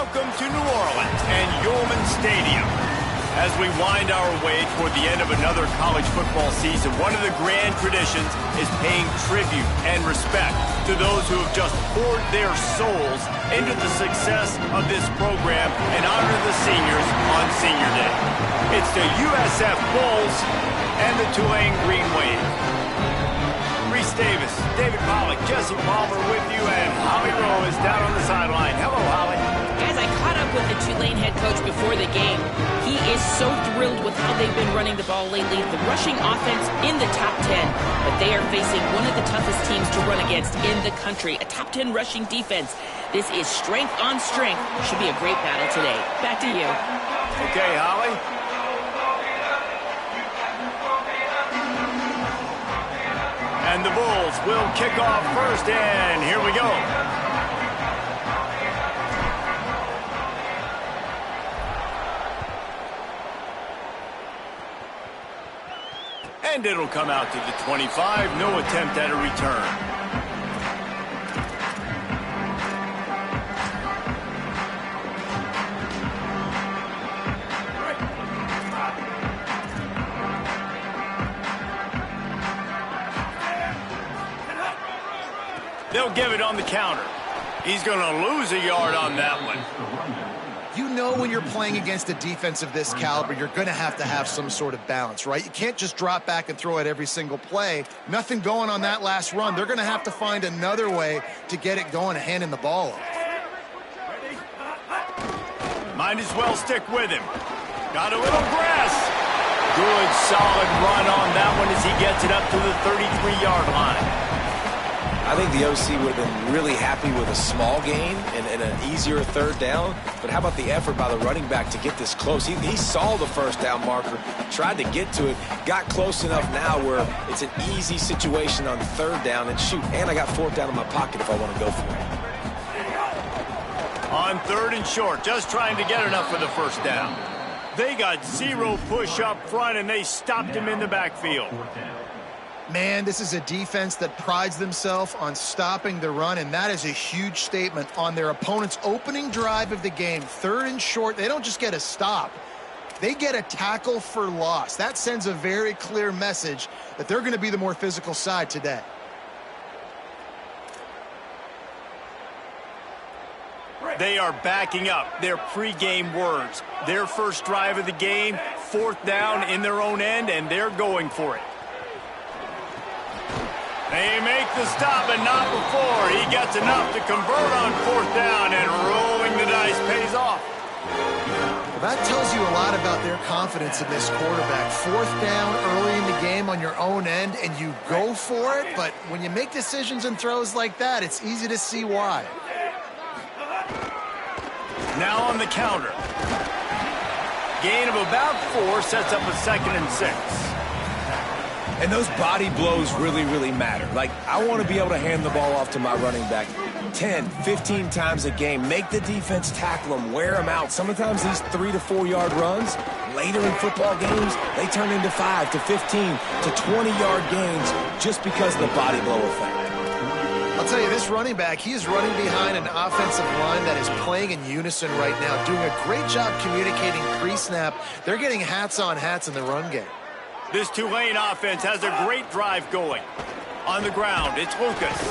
Welcome to New Orleans and Yulman Stadium. As we wind our way toward the end of another college football season, one of the grand traditions is paying tribute and respect to those who have just poured their souls into the success of this program and honor the seniors on Senior Day. It's the USF Bulls and the Tulane Green Wave. Reese Davis, David Pollack, Jesse Palmer with you, and Holly Rowe is down on the sideline. Hello, Holly. Guys, I caught up with the Tulane head coach before the game. He is so thrilled with how they've been running the ball lately. The rushing offense in the top 10, but they are facing one of the toughest teams to run against in the country, a top 10 rushing defense. This is strength on strength. Should be a great battle today. Back to you. Okay, Holly. And the Bulls will kick off first, and here we go. And it'll come out to the 25. No attempt at a return. They'll give it on the counter. He's going to lose a yard on that one. You know when you're playing against a defense of this caliber, you're going to have some sort of balance, right? You can't just drop back and throw it every single play. Nothing going on that last run. They're going to have to find another way to get it going and handing the ball off. Might as well stick with him. Got a little grass. Good, solid run on that one as he gets it up to the 33-yard line. I think the OC would have been really happy with a small gain and an easier third down. But how about the effort by the running back to get this close? He saw the first down marker, tried to get to it, got close enough now where it's an easy situation on third down and shoot. And I got fourth down in my pocket if I want to go for it. On third and short, just trying to get enough for the first down. They got zero push up front, and they stopped him in the backfield. Man, this is a defense that prides themselves on stopping the run, and that is a huge statement on their opponent's opening drive of the game. Third and short, they don't just get a stop. They get a tackle for loss. That sends a very clear message that they're going to be the more physical side today. They are backing up their pregame words. Their first drive of the game, fourth down in their own end, and they're going for it. They make the stop, but not before. He gets enough to convert on fourth down, and rolling the dice pays off. Well, that tells you a lot about their confidence in this quarterback. Fourth down early in the game on your own end, and you go for it. But when you make decisions and throws like that, it's easy to see why. Now on the counter. Gain of about 4 sets up a 2nd and 6. And those body blows really, really matter. Like, I want to be able to hand the ball off to my running back 10, 15 times a game. Make the defense tackle them, wear them out. Sometimes these 3 to 4 yard runs, later in football games, they turn into 5 to 15 to 20-yard gains just because of the body blow effect. I'll tell you, this running back, he is running behind an offensive line that is playing in unison right now, doing a great job communicating pre-snap. They're getting hats on hats in the run game. This Tulane offense has a great drive going. On the ground, it's Lucas.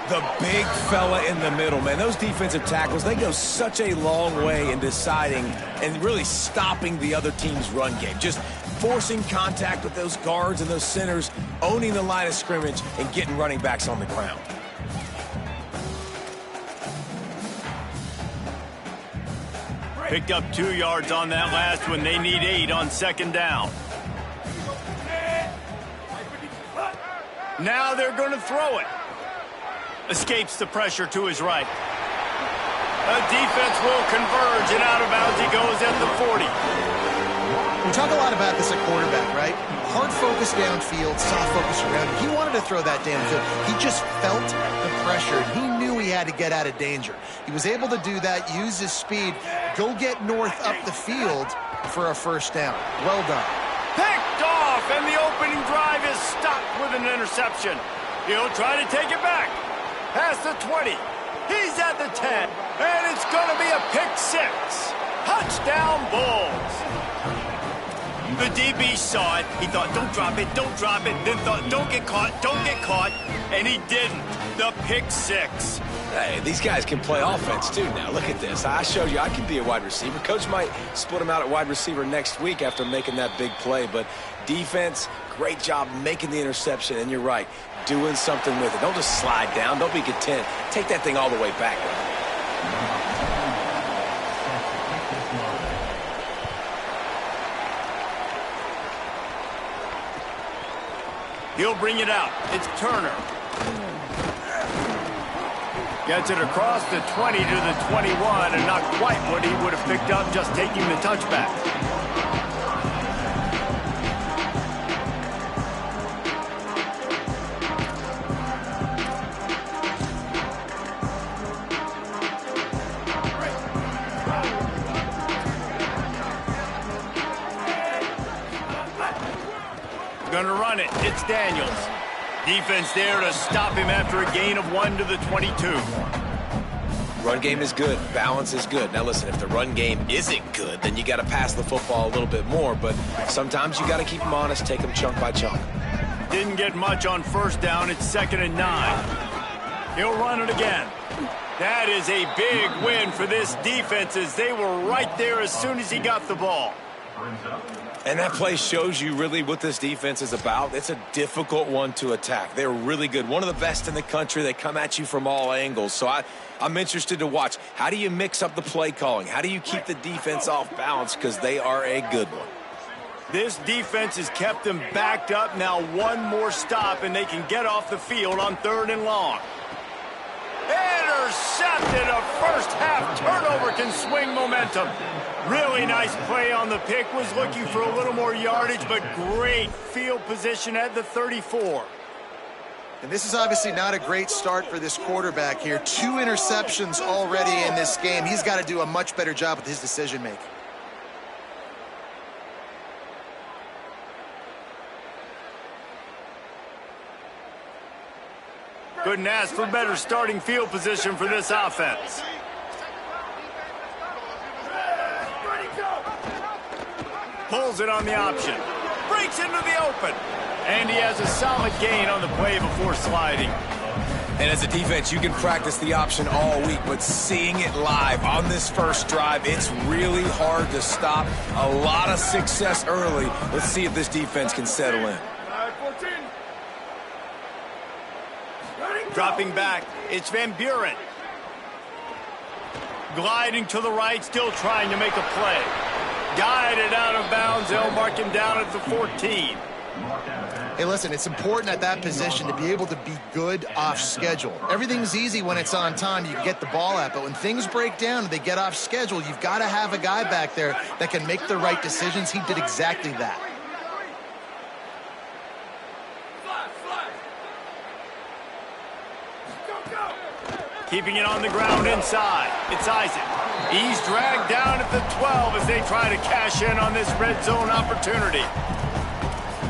The big fella in the middle, man. Those defensive tackles, they go such a long way in deciding and really stopping the other team's run game. Just forcing contact with those guards and those centers, owning the line of scrimmage, and getting running backs on the ground. Picked up 2 yards on that last one. They need 8 on 2nd down. Now they're going to throw it. Escapes the pressure to his right. The defense will converge, and out of bounds he goes at the 40. We talk a lot about this at quarterback, right? Hard focus downfield, soft focus around. He wanted to throw that downfield. He just felt the pressure. He knew he had to get out of danger. He was able to do that, use his speed, go get north up the field for a first down. Well done. Picked off, and the opening drive is stopped with an interception. He'll try to take it back. Past the 20. He's at the 10. And it's going to be a pick six. Touchdown, Bulls. The DB saw it. He thought, don't drop it, don't drop it. Then thought, don't get caught, don't get caught. And he didn't. The pick six. Hey, these guys can play offense, too, now. Look at this. I showed you I can be a wide receiver. Coach might split him out at wide receiver next week after making that big play. But defense, great job making the interception. And you're right, doing something with it. Don't just slide down. Don't be content. Take that thing all the way back. He'll bring it out. It's Turner. Gets it across the 20 to the 21, and not quite what he would have picked up just taking the touchback. Gonna run it. It's Daniels. Defense there to stop him after a gain of 1 to the 22. Run game is good. Balance is good. Now, listen, if the run game isn't good, then you got to pass the football a little bit more. But sometimes you got to keep them honest, take them chunk by chunk. Didn't get much on first down. It's 2nd and 9. He'll run it again. That is a big win for this defense, as they were right there as soon as he got the ball. And that play shows you really what this defense is about. It's a difficult one to attack. They're really good. One of the best in the country. They come at you from all angles. So I'm interested to watch. How do you mix up the play calling? How do you keep the defense off balance? Because they are a good one. This defense has kept them backed up. Now one more stop, and they can get off the field on 3rd and long. Intercepted. A first-half turnover can swing momentum. Really nice play on the pick. Was looking for a little more yardage, but great field position at the 34. And this is obviously not a great start for this quarterback here. 2 interceptions already in this game. He's got to do a much better job with his decision-making. Couldn't ask for better starting field position for this offense. Pulls it on the option. Breaks into the open. And he has a solid gain on the play before sliding. And as a defense, you can practice the option all week, but seeing it live on this first drive, it's really hard to stop. A lot of success early. Let's see if this defense can settle in. Dropping back, it's Van Buren. Gliding to the right, still trying to make a play. Guided out of bounds. They'll mark him down at the 14. Hey, listen, it's important at that position to be able to be good off schedule. Everything's easy when it's on time. You can get the ball out, but when things break down and they get off schedule, you've got to have a guy back there that can make the right decisions. He did exactly that. Keeping it on the ground inside. It's Isaac. He's dragged down at the 12 as they try to cash in on this red zone opportunity.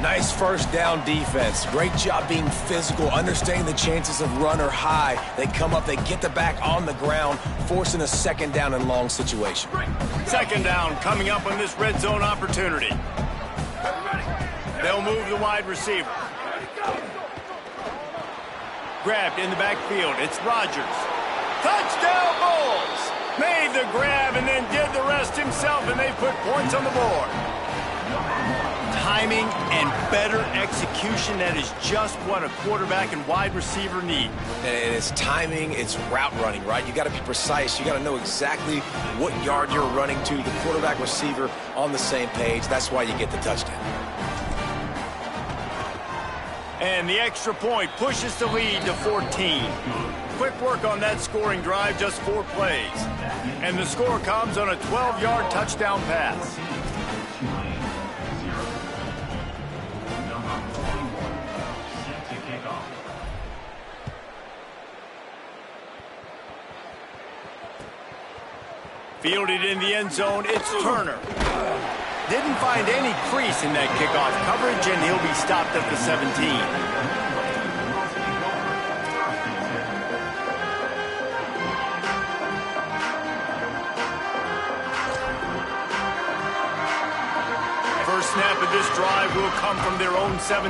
Nice first down defense. Great job being physical, understanding the chances of run are high. They come up, they get the back on the ground, forcing a 2nd down and long situation. 2nd down coming up on this red zone opportunity. They'll move the wide receiver. Grabbed in the backfield. It's Rodgers. Touchdown, Bulls! Made the grab and then did the rest himself, and they put points on the board. Timing and better execution, that is just what a quarterback and wide receiver need. And it's timing, it's route running, right? You got to be precise. You got to know exactly what yard you're running to. The quarterback, receiver on the same page. That's why you get the touchdown. And the extra point pushes the lead to 14. Quick work on that scoring drive, just 4 plays. And the score comes on a 12-yard touchdown pass. Fielded in the end zone, it's Turner. Didn't find any crease in that kickoff coverage, and he'll be stopped at the 17. of this drive will come from their own 17.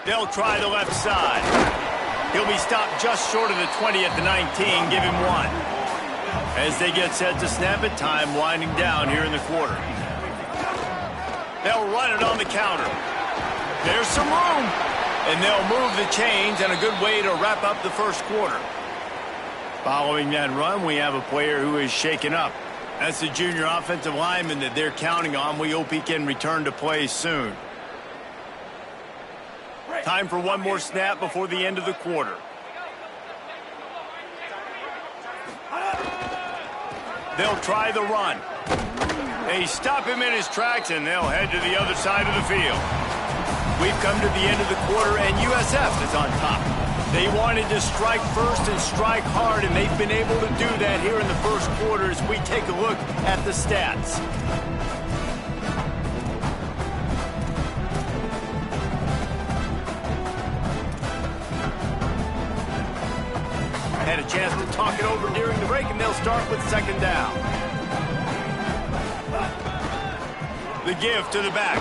They'll try the left side. He'll be stopped just short of the 20 at the 19. Give him 1. As they get set to snap it, time winding down here in the quarter. They'll run it on the counter. There's some room. And they'll move the chains, and a good way to wrap up the first quarter. Following that run, we have a player who is shaken up. That's the junior offensive lineman that they're counting on. We hope he can return to play soon. Time for one more snap before the end of the quarter. They'll try the run. They stop him in his tracks, and they'll head to the other side of the field. We've come to the end of the quarter, and USF is on top. They wanted to strike first and strike hard, and they've been able to do that here in the first quarter as we take a look at the stats. Had a chance to talk it over during the break, and they'll start with second down. The give to the back.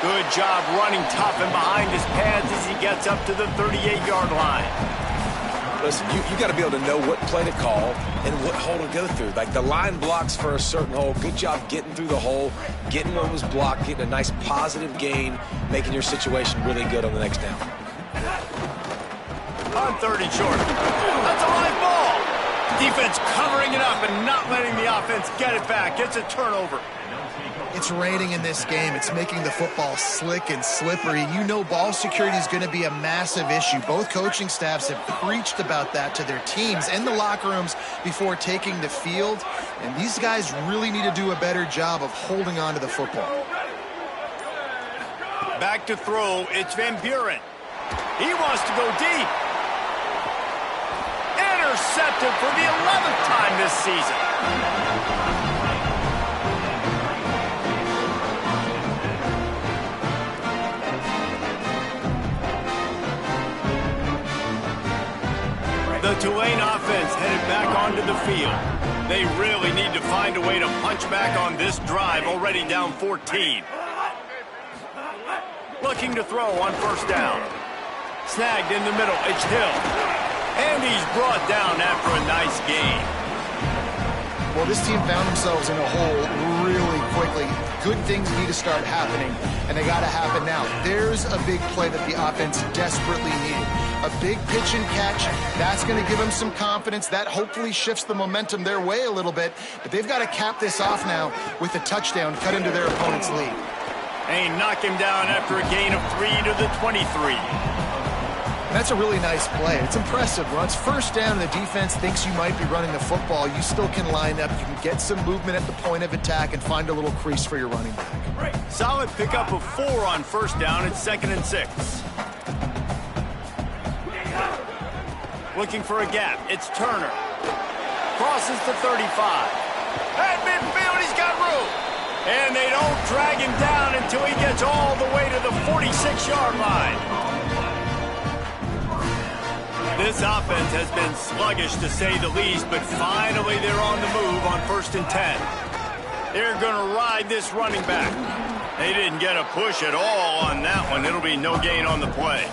Good job running tough and behind his pads as he gets up to the 38-yard line. Listen, you got to be able to know what play to call and what hole to go through. Like, the line blocks for a certain hole. Good job getting through the hole, getting what was blocked, getting a nice positive gain, making your situation really good on the next down. On 30 short. That's a live ball. Defense covering it up and not letting the offense get it back. Gets a turnover. It's raining in this game. It's making the football slick and slippery. You know ball security is going to be a massive issue. Both coaching staffs have preached about that to their teams and the locker rooms before taking the field. And these guys really need to do a better job of holding on to the football. Back to throw. It's Van Buren. He wants to go deep. Intercepted for the 11th time this season. The Tulane offense headed back onto the field. They really need to find a way to punch back on this drive, already down 14. Looking to throw on first down. Snagged in the middle, it's Hill. And he's brought down after a nice gain. Well, this team found themselves in a hole really quickly. Good things need to start happening, and they got to happen now. There's a big play that the offense desperately needed. A big pitch and catch. That's going to give them some confidence. That hopefully shifts the momentum their way a little bit. But they've got to cap this off now with a touchdown cut into their opponent's lead. And knock him down after a gain of 3 to the 23. That's a really nice play. It's impressive. Once first down and the defense thinks you might be running the football, you still can line up. You can get some movement at the point of attack and find a little crease for your running back. Solid pickup of 4 on first down. It's 2nd and 6. Looking for a gap. It's Turner. Crosses the 35. At midfield, he's got room. And they don't drag him down until he gets all the way to the 46-yard line. This offense has been sluggish, to say the least, but finally they're on the move on 1st and 10. They're going to ride this running back. They didn't get a push at all on that one. It'll be no gain on the play.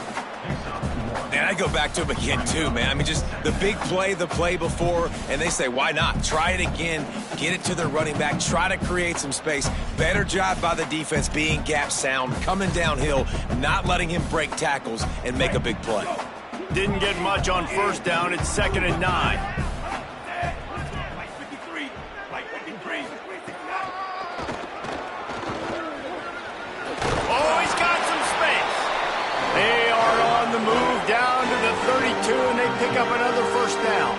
And I go back to him again, too, man. I mean, just the big play, the play before, and they say, why not? Try it again, get it to their running back, try to create some space. Better job by the defense being gap sound, coming downhill, not letting him break tackles and make a big play. Didn't get much on first down. It's 2nd and 9. Oh, he's got some space. They are on the move down to the 32, and they pick up another first down.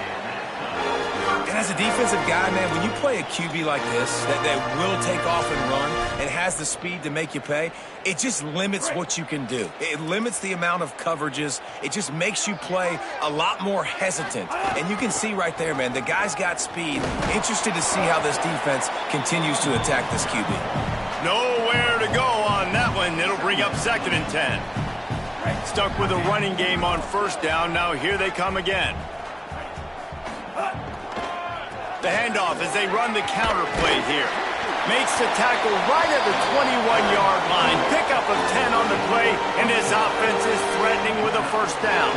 And as a defensive guy, man, when you play a QB like this that will take off and run and has the speed to make you pay, it just limits what you can do. It limits the amount of coverages. It just makes you play a lot more hesitant. And you can see right there, man, the guy's got speed. Interested to see how this defense continues to attack this QB. Nowhere to go on that one. It'll bring up 2nd and 10. Stuck with a running game on first down. Now here they come again. The handoff as they run the counter play here. Makes the tackle right at the 21-yard line. Pickup of 10 on the play, and this offense is threatening with a first down.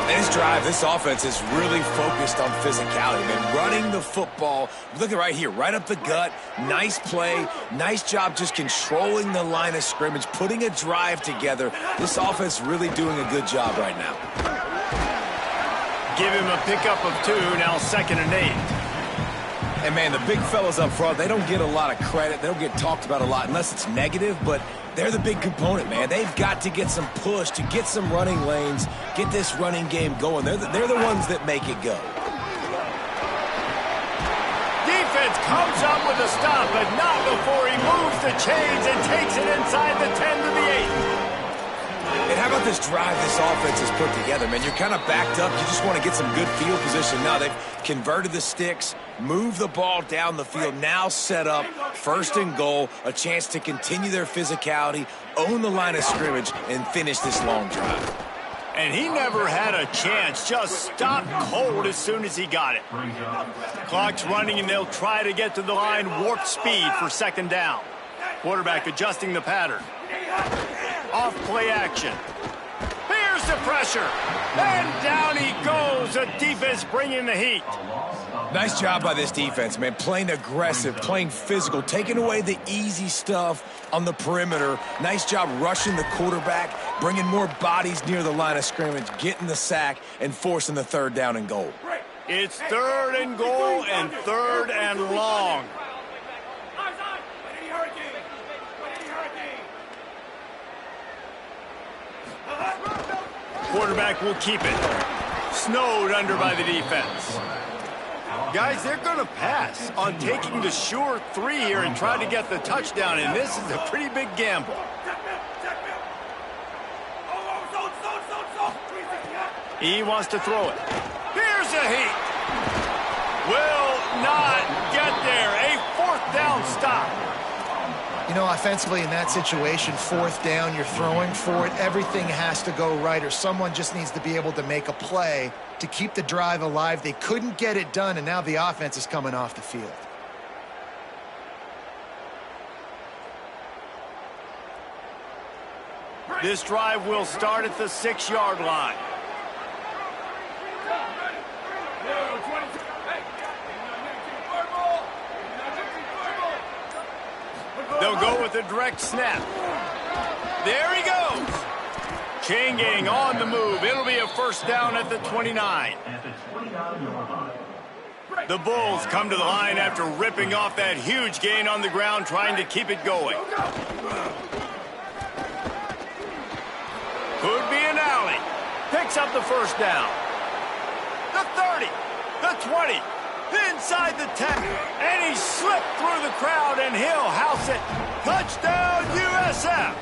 This drive, this offense is really focused on physicality, man. Running the football, look at right here, right up the gut. Nice play, nice job just controlling the line of scrimmage, putting a drive together. This offense really doing a good job right now. Give him a pickup of 2, now 2nd and 8. And, man, the big fellas up front, they don't get a lot of credit. They don't get talked about a lot unless it's negative, but they're the big component, man. They've got to get some push to get some running lanes, get this running game going. They're the ones that make it go. Defense comes up with a stop, but not before he moves the chains and takes it inside the 10 to the 8. And how about this drive this offense has put together, man? You're kind of backed up. You just want to get some good field position. Now they've converted the sticks, moved the ball down the field, now set up 1st and goal, a chance to continue their physicality, own the line of scrimmage, and finish this long drive. And he never had a chance, just stopped cold as soon as he got it. Clock's running, and they'll try to get to the line, warp speed for 2nd down. Quarterback adjusting the pattern. Off play action. Here's the pressure. And down he goes. The defense bringing the heat. Nice job by this defense, man. Playing aggressive, playing physical, taking away the easy stuff on the perimeter. Nice job rushing the quarterback, bringing more bodies near the line of scrimmage, getting the sack, and forcing the 3rd down and goal. It's 3rd and goal and 3rd and long. Quarterback will keep it. Snowed under by the defense. Guys, they're going to pass on taking the sure 3 here and try to get the touchdown, and this is a pretty big gamble. He wants to throw it. Here's a heat. Will not get there. A 4th down stop. You know, offensively in that situation, 4th down, you're throwing for it. Everything has to go right, or someone just needs to be able to make a play to keep the drive alive. They couldn't get it done, and now the offense is coming off the field. This drive will start at the 6-yard line. They'll go with a direct snap. There he goes. Chain gang on the move. It'll be a 1st down at the 29. The Bulls come to the line after ripping off that huge gain on the ground, trying to keep it going. Could be an alley. Picks up the 1st down. The 30. The 20. Inside the 10, and he slipped through the crowd, and he'll house it. Touchdown, USF.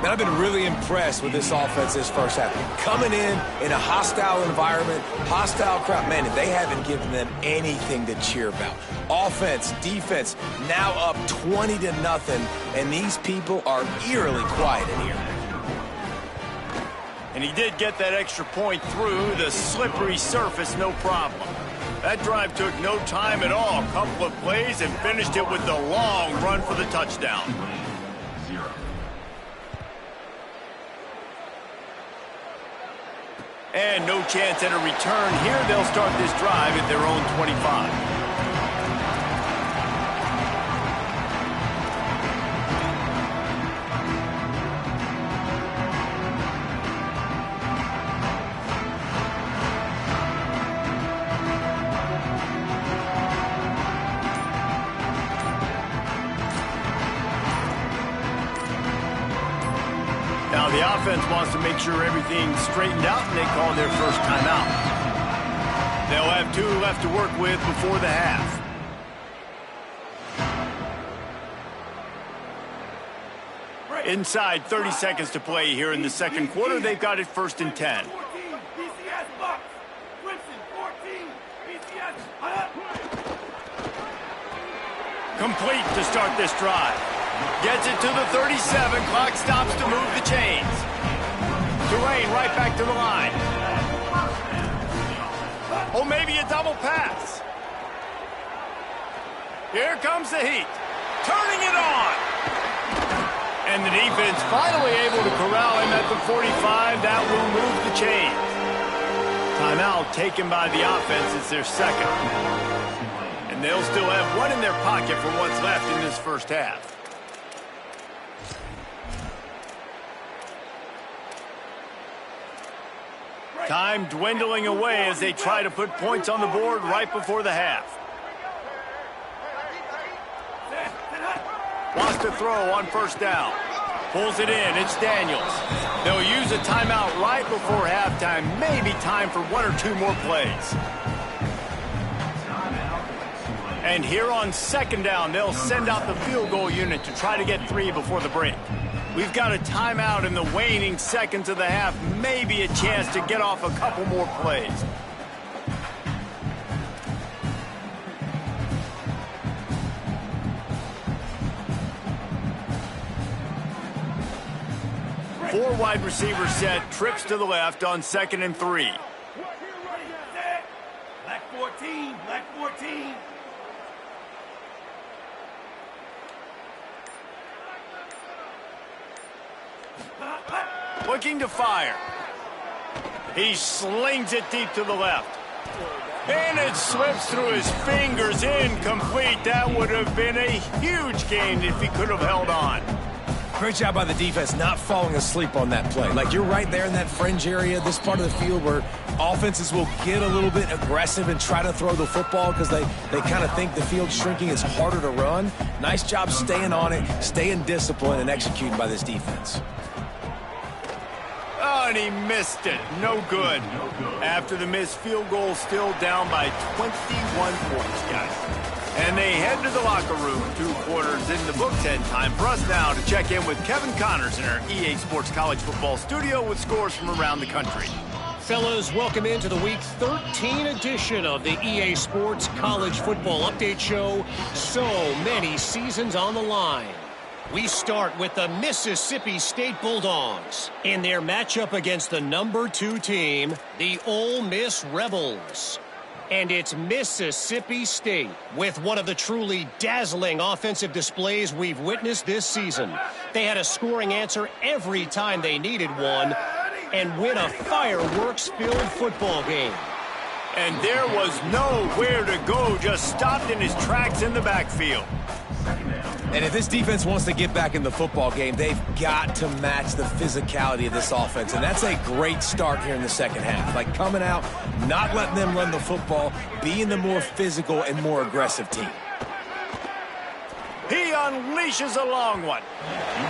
Man, I've been really impressed with this offense this first half. Coming in a hostile environment, hostile crowd. Man, they haven't given them anything to cheer about. Offense, defense, now up 20-0, and these people are eerily quiet in here. And he did get that extra point through the slippery surface, no problem. That drive took no time at all. A couple of plays and finished it with the long run for the touchdown. And no chance at a return here. They'll start this drive at their own 25. Now the offense wants to make sure everything's straightened out, and they call their first timeout. They'll have 2 left to work with before the half. Inside 30 seconds to play here in the 2nd quarter. They've got it 1st and 10. Complete to start this drive. Gets it to the 37. Clock stops to move the chains. Tulane right back to the line. Oh, maybe a double pass. Here comes the heat. Turning it on. And the defense finally able to corral him at the 45. That will move the chains. Timeout taken by the offense. It's their second. And they'll still have one in their pocket for what's left in this first half. Time dwindling away as they try to put points on the board right before the half. Wants to throw on first down. Pulls it in. It's Daniels. They'll use a timeout right before halftime. Maybe time for one or two more plays. And here on second down, they'll send out the field goal unit to try to get 3 before the break. We've got a timeout in the waning seconds of the half. Maybe a chance to get off a couple more plays. Four wide receivers set, trips to the left on 2nd and 3. Black 14, black 14. Looking to fire. He slings it deep to the left. And it slips through his fingers, incomplete. That would have been a huge gain if he could have held on. Great job by the defense not falling asleep on that play. Like, you're right there in that fringe area, this part of the field where offenses will get a little bit aggressive and try to throw the football because they kind of think the field's shrinking. It's harder to run. Nice job staying on it, staying disciplined, and executing by this defense. Oh, and he missed it. No good. After the missed field goal, still down by 21 points, guys. And they head to the locker room. 2 quarters in the books, and time for us now to check in with Kevin Connors in our EA Sports College Football studio with scores from around the country. Fellas, welcome into the Week 13 edition of the EA Sports College Football Update Show. So many seasons on the line. We start with the Mississippi State Bulldogs in their matchup against the number 2 team, the Ole Miss Rebels. And it's Mississippi State with one of the truly dazzling offensive displays we've witnessed this season. They had a scoring answer every time they needed one and win a fireworks-filled football game. And there was nowhere to go, just stopped in his tracks in the backfield. And if this defense wants to get back in the football game, they've got to match the physicality of this offense. And that's a great start here in the second half. Like, coming out, not letting them run the football, being the more physical and more aggressive team. He unleashes a long one.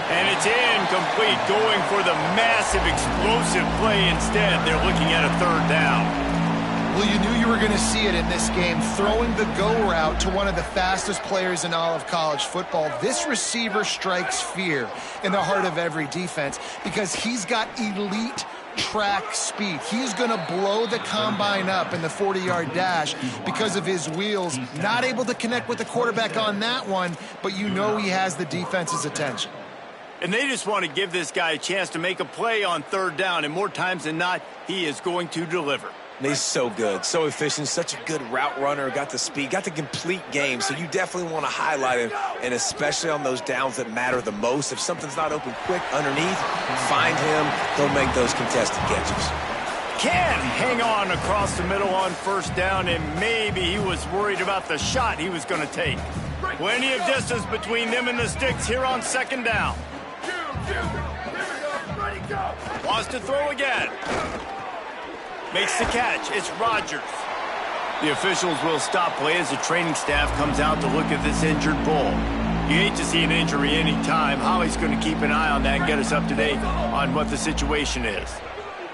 And it's incomplete, going for the massive explosive play instead. They're looking at a 3rd down. Well, you knew you were going to see it in this game, throwing the go route to one of the fastest players in all of college football. This receiver strikes fear in the heart of every defense because he's got elite track speed. He's going to blow the combine up in the 40-yard dash because of his wheels. Not able to connect with the quarterback on that one, but you know he has the defense's attention. And they just want to give this guy a chance to make a play on 3rd down, and more times than not, he is going to deliver. He's so good, so efficient, such a good route runner, got the speed, got the complete game, so you definitely want to highlight him, and especially on those downs that matter the most. If something's not open quick underneath, find him, he'll make those contested catches. Can hang on across the middle on 1st down, and maybe he was worried about the shot he was going to take. Plenty of distance between them and the sticks here on 2nd down. Wants to throw again. Makes the catch. It's Rodgers. The officials will stop play as the training staff comes out to look at this injured bull. You hate to see an injury any time. Holly's going to keep an eye on that and get us up to date on what the situation is.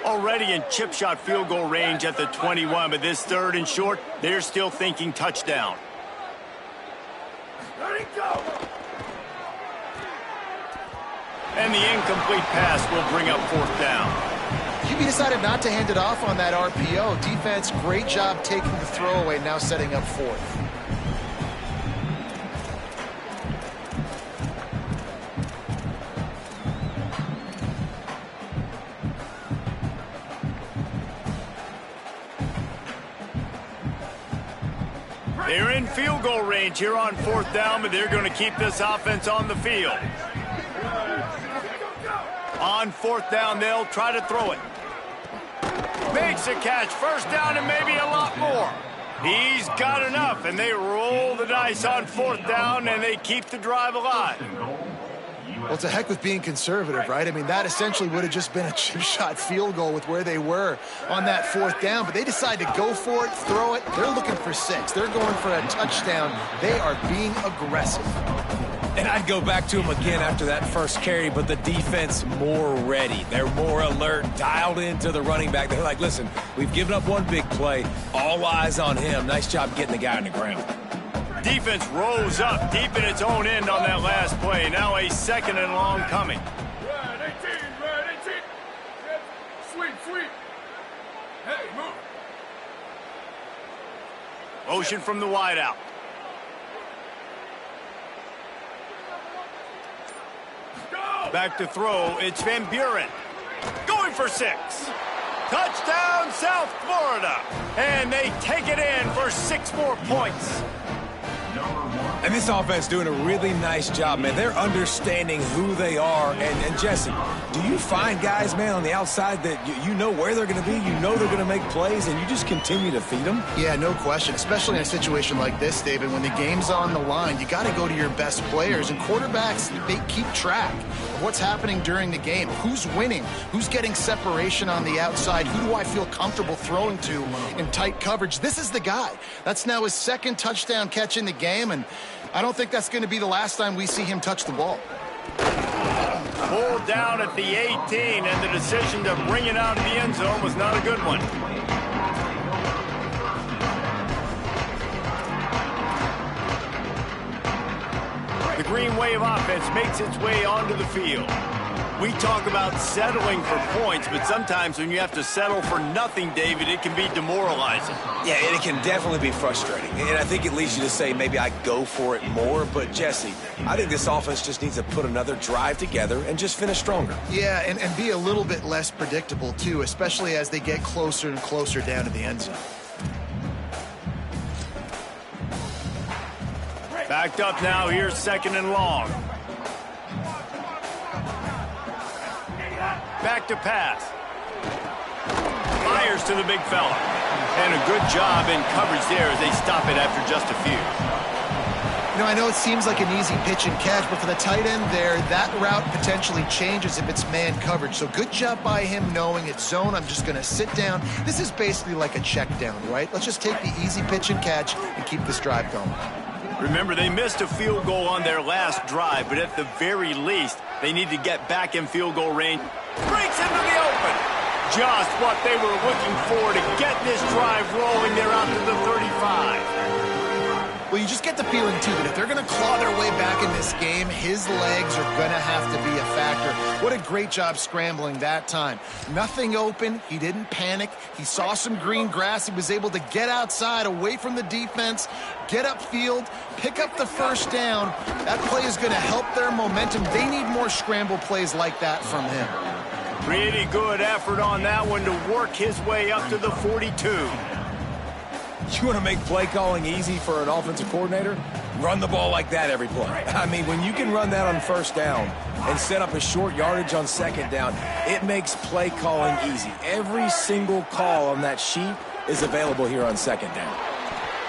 Already in chip shot field goal range at the 21, but this 3rd and short, they're still thinking touchdown. And the incomplete pass will bring up 4th down. QB decided not to hand it off on that RPO. Defense, great job taking the throwaway, now setting up 4th. They're in field goal range here on 4th down, but they're going to keep this offense on the field. On 4th down, they'll try to throw it. Makes a catch. 1st down and maybe a lot more. He's got enough, and they roll the dice on 4th down, and they keep the drive alive. Well, it's a heck with being conservative, right? I mean, that essentially would have just been a chip-shot field goal with where they were on that 4th down, but they decide to go for it, throw it. They're looking for 6. They're going for a touchdown. They are being aggressive. And I'd go back to him again after that first carry, but the defense more ready. They're more alert, dialed into the running back. They're like, listen, we've given up one big play. All eyes on him. Nice job getting the guy on the ground. Defense rose up deep in its own end on that last play. Now a 2nd and long coming. Red 18, red 18. Sweep. Hey, move. Motion from the wideout. Back to throw, it's Van Buren. Going for 6. Touchdown, South Florida. And they take it in for 6 more points. And this offense doing a really nice job, man. They're understanding who they are. And Jesse, do you find guys, man, on the outside that you know where they're going to be, you know they're going to make plays, and you just continue to feed them? Yeah, no question, especially in a situation like this, David. When the game's on the line, you got to go to your best players, and quarterbacks, they keep track of what's happening during the game. Who's winning? Who's getting separation on the outside? Who do I feel comfortable throwing to in tight coverage? This is the guy. That's now his 2nd touchdown catch in the game, and I don't think that's going to be the last time we see him touch the ball. Pulled down at the 18, and the decision to bring it out of the end zone was not a good one. The Green Wave offense makes its way onto the field. We talk about settling for points, but sometimes when you have to settle for nothing, David, it can be demoralizing. Yeah, and it can definitely be frustrating. And I think it leads you to say maybe I go for it more. But, Jesse, I think this offense just needs to put another drive together and just finish stronger. Yeah, and be a little bit less predictable, too, especially as they get closer and closer down to the end zone. Backed up now, here's 2nd and long. Back to pass. Fires to the big fella. And a good job in coverage there as they stop it after just a few. You know, I know it seems like an easy pitch and catch, but for the tight end there, that route potentially changes if it's man coverage. So good job by him knowing it's zone. I'm just going to sit down. This is basically like a check down, right? Let's just take the easy pitch and catch and keep this drive going. Remember, they missed a field goal on their last drive, but at the very least, they need to get back in field goal range. Breaks into the open. Just what they were looking for to get this drive rolling. They're out to the 35. Well, you just get the feeling, too, that if they're going to claw their way back in this game, his legs are going to have to be a factor. What a great job scrambling that time. Nothing open. He didn't panic. He saw some green grass. He was able to get outside, away from the defense, get upfield, pick up the 1st down. That play is going to help their momentum. They need more scramble plays like that from him. Pretty good effort on that one to work his way up to the 42. You want to make play calling easy for an offensive coordinator? Run the ball like that every play. I mean, when you can run that on 1st down and set up a short yardage on 2nd down, it makes play calling easy. Every single call on that sheet is available here on 2nd down.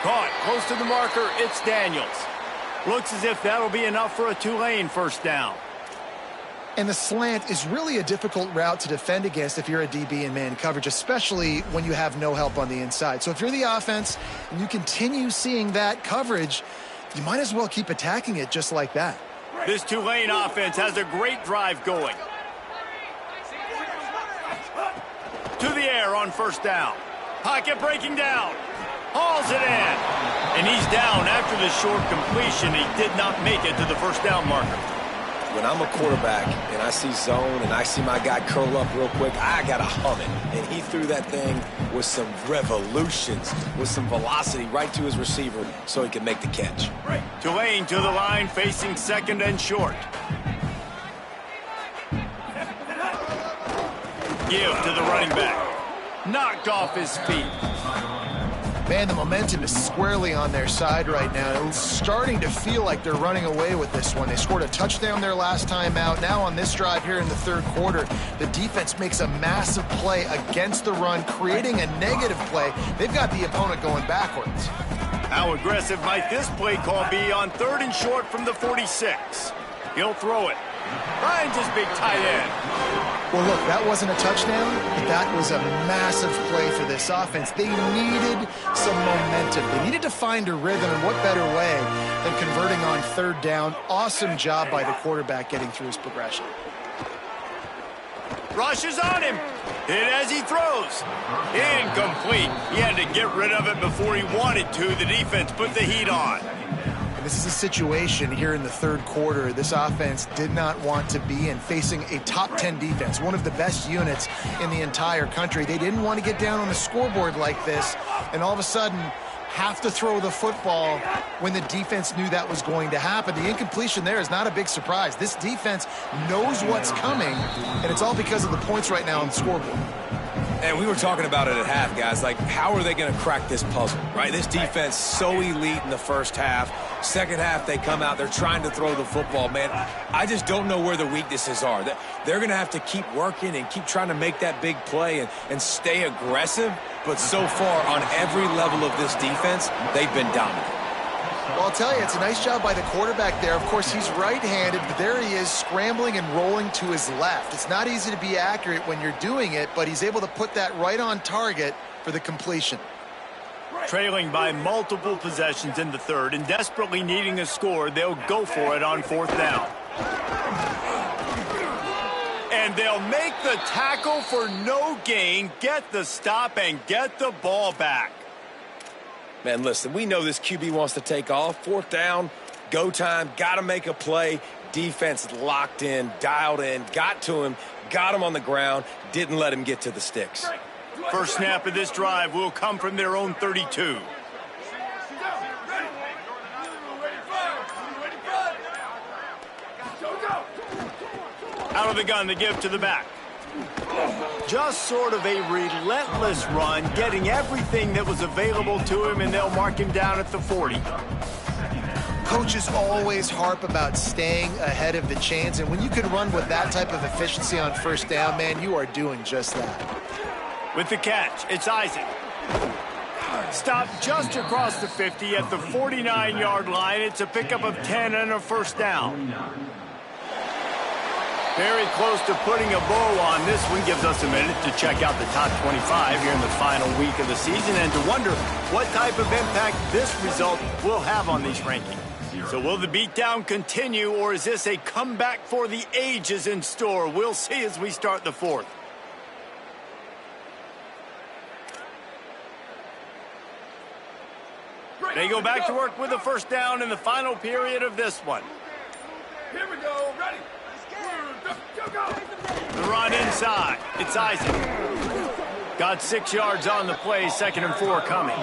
Caught close to the marker, it's Daniels. Looks as if that'll be enough for a Tulane 1st down. And the slant is really a difficult route to defend against if you're a DB in man coverage, especially when you have no help on the inside. So if you're the offense and you continue seeing that coverage, you might as well keep attacking it just like that. This Tulane offense has a great drive going. To the air on 1st down. Pocket breaking down. Hauls it in. And he's down after the short completion. He did not make it to the 1st down marker. When I'm a quarterback and I see zone and I see my guy curl up real quick, I got to hum it. And he threw that thing with some revolutions, with some velocity right to his receiver so he could make the catch. Tulane to the line, facing 2nd and short. Give to the running back. Knocked off his feet. Man, the momentum is squarely on their side right now. It's starting to feel like they're running away with this one. They scored a touchdown their last time out. Now on this drive here in the third quarter, the defense makes a massive play against the run, creating a negative play. They've got the opponent going backwards. How aggressive might this play call be on 3rd and short from the 46? He'll throw it. Finds his big tight end. Well, look, that wasn't a touchdown, but that was a massive play for this offense. They needed some momentum. They needed to find a rhythm, and what better way than converting on 3rd down. Awesome job by the quarterback getting through his progression. Rushes on him. Hit as he throws. Incomplete. He had to get rid of it before he wanted to. The defense put the heat on. This is a situation here in the third quarter this offense did not want to be in, facing a top 10 defense, one of the best units in the entire country. They didn't want to get down on the scoreboard like this and all of a sudden have to throw the football when the defense knew that was going to happen. The incompletion there is not a big surprise. This defense knows what's coming, and it's all because of the points right now on the scoreboard. And we were talking about it at half, guys. Like, how are they going to crack this puzzle, right? This defense so elite in the first half. Second half, they come out. They're trying to throw the football, man. I just don't know where the weaknesses are. They're going to have to keep working and keep trying to make that big play and stay aggressive. But so far, on every level of this defense, they've been dominant. Well, I'll tell you, it's a nice job by the quarterback there. Of course, he's right-handed, but there he is scrambling and rolling to his left. It's not easy to be accurate when you're doing it, but he's able to put that right on target for the completion. Trailing by multiple possessions in the third and desperately needing a score, they'll go for it on 4th down. And they'll make the tackle for no gain, get the stop, and get the ball back. Man, listen, we know this QB wants to take off. 4th down, go time, got to make a play. Defense locked in, dialed in, got to him, got him on the ground, didn't let him get to the sticks. First snap of this drive will come from their own 32. Out of the gun, the give to the back. Just sort of a relentless run, getting everything that was available to him, and they'll mark him down at the 40. Coaches always harp about staying ahead of the chains, and when you can run with that type of efficiency on 1st down, man, you are doing just that. With the catch, it's Isaac. Stopped just across the 50 at the 49-yard line. It's a pickup of 10 and a 1st down. Very close to putting a bow on this one. Gives us a minute to check out the top 25 here in the final week of the season and to wonder what type of impact this result will have on these rankings. So will the beatdown continue, or is this a comeback for the ages in store? We'll see as we start the 4th. They go back to work with a 1st down in the final period of this one. Here we go. Ready. Go. The run inside. It's Isaac. Got 6 yards on the play. 2nd and 4 coming.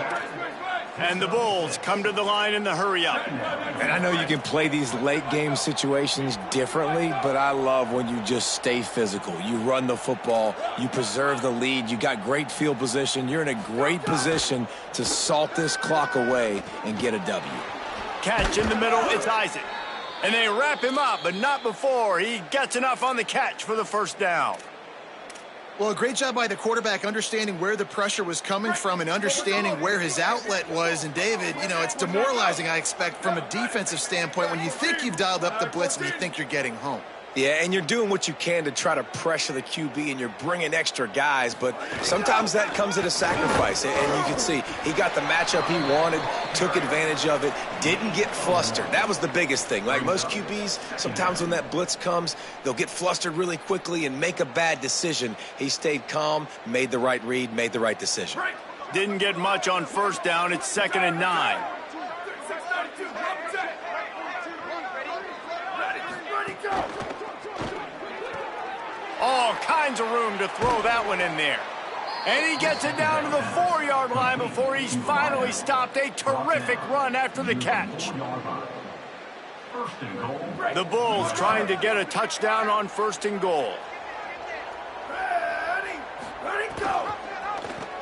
And the Bulls come to the line in the hurry up. And I know you can play these late game situations differently, but I love when you just stay physical. You run the football, you preserve the lead, you got great field position, you're in a great position to salt this clock away and get a W. Catch in the middle, it's Isaac. And they wrap him up, but not before he gets enough on the catch for the 1st down. Well, a great job by the quarterback understanding where the pressure was coming from and understanding where his outlet was. And, David, you know, it's demoralizing, I expect, from a defensive standpoint when you think you've dialed up the blitz and you think you're getting home. Yeah, and you're doing what you can to try to pressure the QB, and you're bringing extra guys, but sometimes that comes at a sacrifice, and you can see he got the matchup he wanted, took advantage of it, didn't get flustered. That was the biggest thing. Like most QBs, sometimes when that blitz comes, they'll get flustered really quickly and make a bad decision. He stayed calm, made the right read, made the right decision. Didn't get much on 1st down. It's 2nd and 9. All kinds of room to throw that one in there. And he gets it down to the 4-yard line before he's finally stopped. A terrific run after the catch. The Bulls trying to get a touchdown on 1st and goal. Ready, go.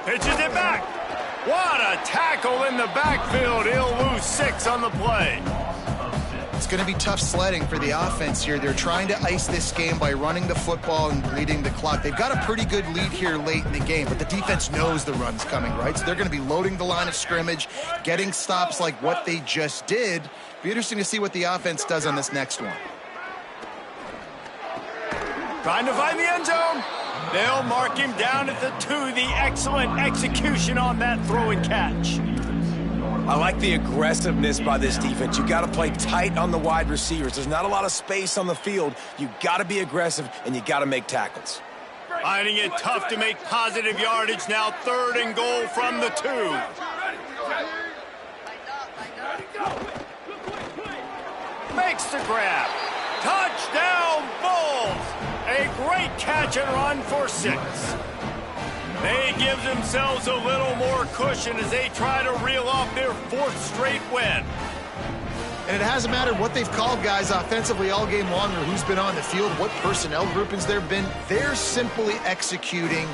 Pitches it back. What a tackle in the backfield. He'll lose 6 on the play. It's going to be tough sledding for the offense here. They're trying to ice this game by running the football and bleeding the clock. They've got a pretty good lead here late in the game, but the defense knows the run's coming, right? So they're going to be loading the line of scrimmage, getting stops like what they just did. Be interesting to see what the offense does on this next one. Trying to find the end zone. They'll mark him down at the 2. The excellent execution on that throw and catch. I like the aggressiveness by this defense. You got to play tight on the wide receivers. There's not a lot of space on the field. You got to be aggressive, and you got to make tackles. Finding it tough to make positive yardage now. 3rd and goal from the 2. Makes the grab. Touchdown, Bulls! A great catch and run for 6. They give themselves a little more cushion as they try to reel off their 4th straight win. And it hasn't mattered what they've called guys offensively all game long or who's been on the field, what personnel groupings there have been. They're simply executing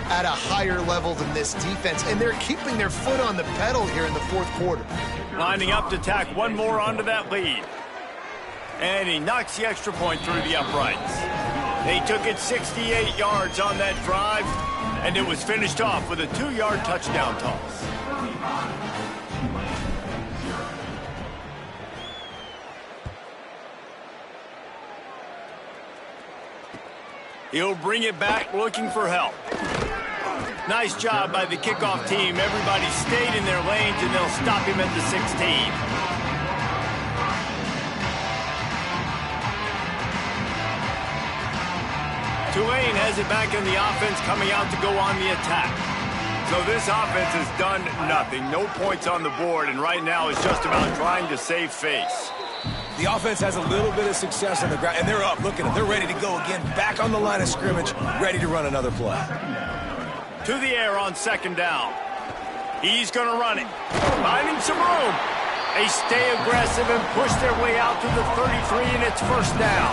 at a higher level than this defense, and they're keeping their foot on the pedal here in the 4th quarter. Lining up to tack one more onto that lead. And he knocks the extra point through the uprights. They took it 68 yards on that drive, and it was finished off with a 2-yard touchdown toss. He'll bring it back looking for help. Nice job by the kickoff team. Everybody stayed in their lanes, and they'll stop him at the 16. Tulane has it back in the offense, coming out to go on the attack. So this offense has done nothing. No points on the board, and right now it's just about trying to save face. The offense has a little bit of success on the ground, and they're up. Look at them. They're ready to go again. Back on the line of scrimmage, ready to run another play. To the air on 2nd down. He's going to run it. Finding some room. They stay aggressive and push their way out to the 33, and it's 1st down.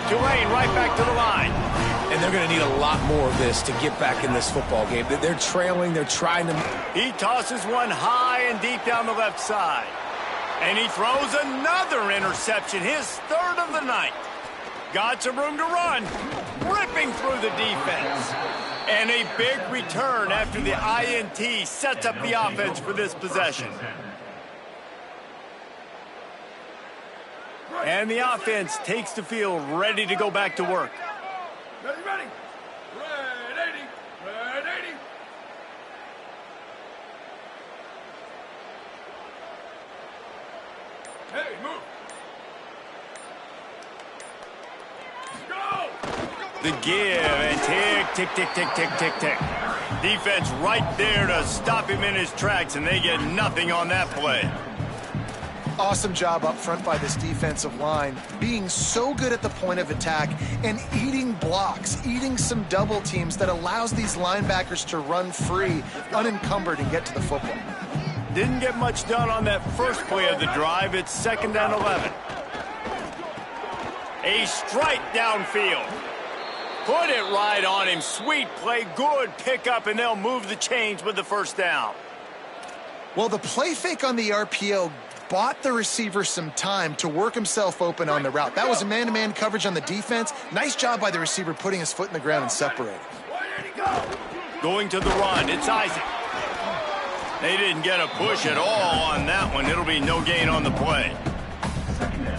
Tulane right back to the line. And they're going to need a lot more of this to get back in this football game. They're trailing. They're trying to... He tosses one high and deep down the left side. And he throws another interception, his 3rd of the night. Got some room to run. Ripping through the defense. And a big return after the INT sets up the offense for this possession. And the offense takes the field ready to go back to work. Ready, ready. Ready, ready. Hey, move. Go! The give and tick, tick, tick, tick, tick, tick, tick. Defense right there to stop him in his tracks, and they get nothing on that play. Awesome job up front by this defensive line, being so good at the point of attack and eating blocks, eating some double teams that allows these linebackers to run free, unencumbered, and get to the football. Didn't get much done on that first play of the drive. It's 2nd and 11. A strike downfield. Put it right on him. Sweet play, good pickup, and they'll move the chains with the 1st down. Well, the play fake on the RPO bought the receiver some time to work himself open on the route. That was a man-to-man coverage on the defense. Nice job by the receiver putting his foot in the ground and separating. Going to the run, it's Isaac. They didn't get a push at all on that one. It'll be no gain on the play.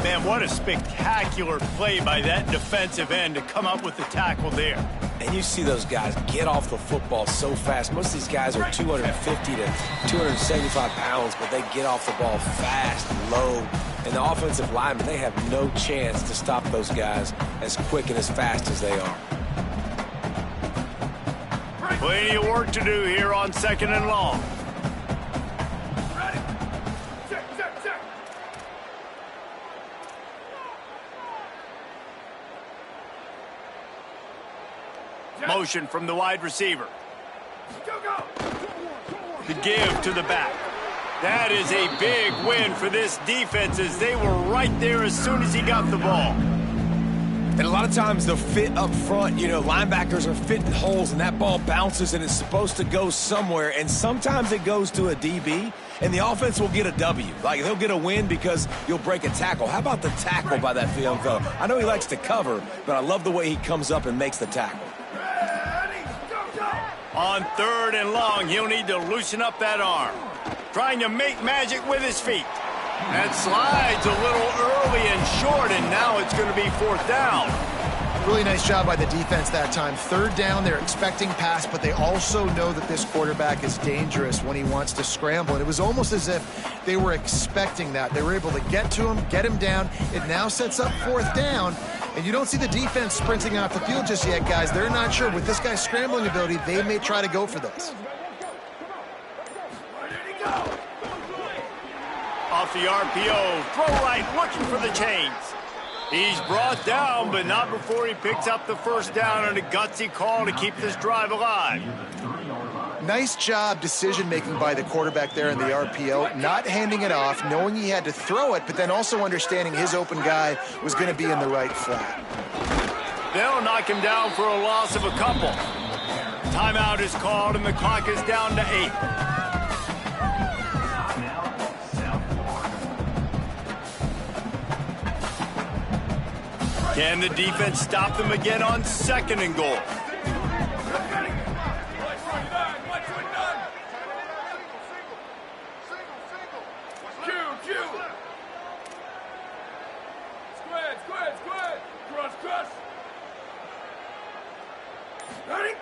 Man, what a spectacular play by that defensive end to come up with the tackle there. And you see those guys get off the football so fast. Most of these guys are 250 to 275 pounds, but they get off the ball fast, low. And the offensive linemen, they have no chance to stop those guys as quick and as fast as they are. Plenty of work to do here on 2nd and long. Motion from the wide receiver. The give to the back. That is a big win for this defense as they were right there as soon as he got the ball. And a lot of times the fit up front, you know, linebackers are fitting holes and that ball bounces and it's supposed to go somewhere, and sometimes it goes to a DB and the offense will get a W. Like, they'll get a win because you'll break a tackle. How about the tackle by that young fella? I know he likes to cover, but I love the way he comes up and makes the tackle. On 3rd and long, he'll need to loosen up that arm. Trying to make magic with his feet. That slides a little early and short, and now it's going to be 4th down. Really nice job by the defense that time. 3rd down, they're expecting pass, but they also know that this quarterback is dangerous when he wants to scramble. And it was almost as if they were expecting that. They were able to get to him, get him down. It now sets up 4th down. And you don't see the defense sprinting off the field just yet, guys. They're not sure. With this guy's scrambling ability, they may try to go for this. Off the RPO, throw right, looking for the chains. He's brought down, but not before he picks up the 1st down and a gutsy call to keep this drive alive. Nice job decision-making by the quarterback there in the RPO, not handing it off, knowing he had to throw it, but then also understanding his open guy was going to be in the right flat. They'll knock him down for a loss of a couple. Timeout is called, and the clock is down to 8. Can the defense stop them again on 2nd and goal?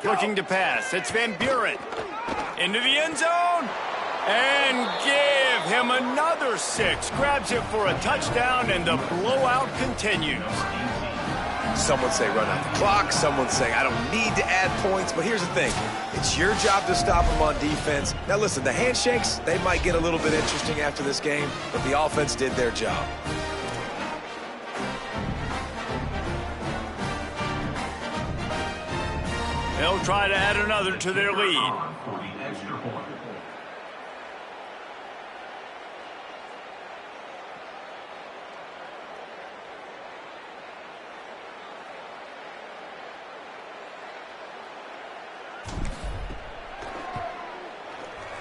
Looking to pass. It's Van Buren. Into the end zone. And give him another 6. Grabs it for a touchdown, and the blowout continues. Some would say run out the clock. Some would say I don't need to add points. But here's the thing. It's your job to stop them on defense. Now, listen, the handshakes, they might get a little bit interesting after this game, but the offense did their job. They'll try to add another to their lead.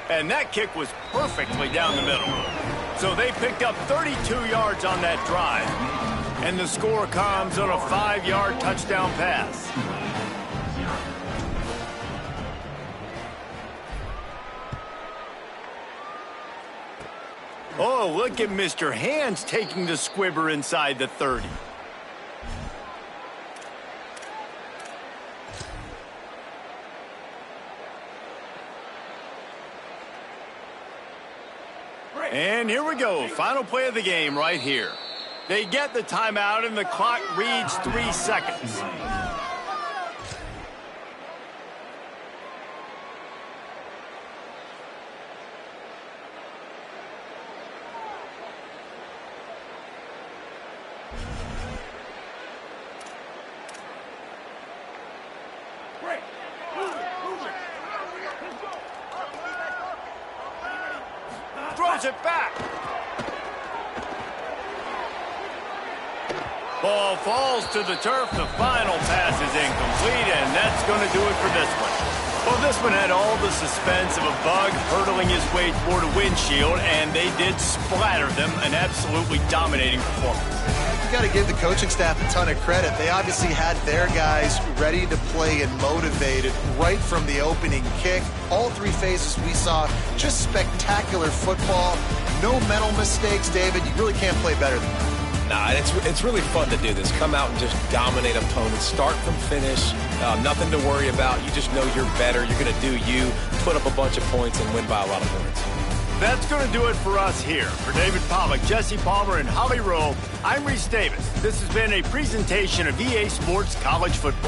And that kick was perfectly down the middle. So they picked up 32 yards on that drive. And the score comes on a 5-yard touchdown pass. Oh, look at Mr. Hands taking the squibber inside the 30. And here we go. Final play of the game right here. They get the timeout, and the clock reads 3 seconds. Throws it back. Ball falls to the turf. The final pass is incomplete, and that's going to do it for this one. Well, this one had all the suspense of a bug hurtling his way toward a windshield, and they did splatter them. An absolutely dominating performance. You got to give the coaching staff a ton of credit. They obviously had their guys ready to play and motivated right from the opening kick. All 3 phases we saw just spectacular football. No mental mistakes, David. You really can't play better than that. Nah, it's really fun to do this. Come out and just dominate opponents. Start from finish. Nothing to worry about. You just know you're better. You're going to do you, put up a bunch of points, and win by a lot of points. That's going to do it for us here. For David Pollack, Jesse Palmer, and Holly Rowe, I'm Reese Davis. This has been a presentation of EA Sports College Football.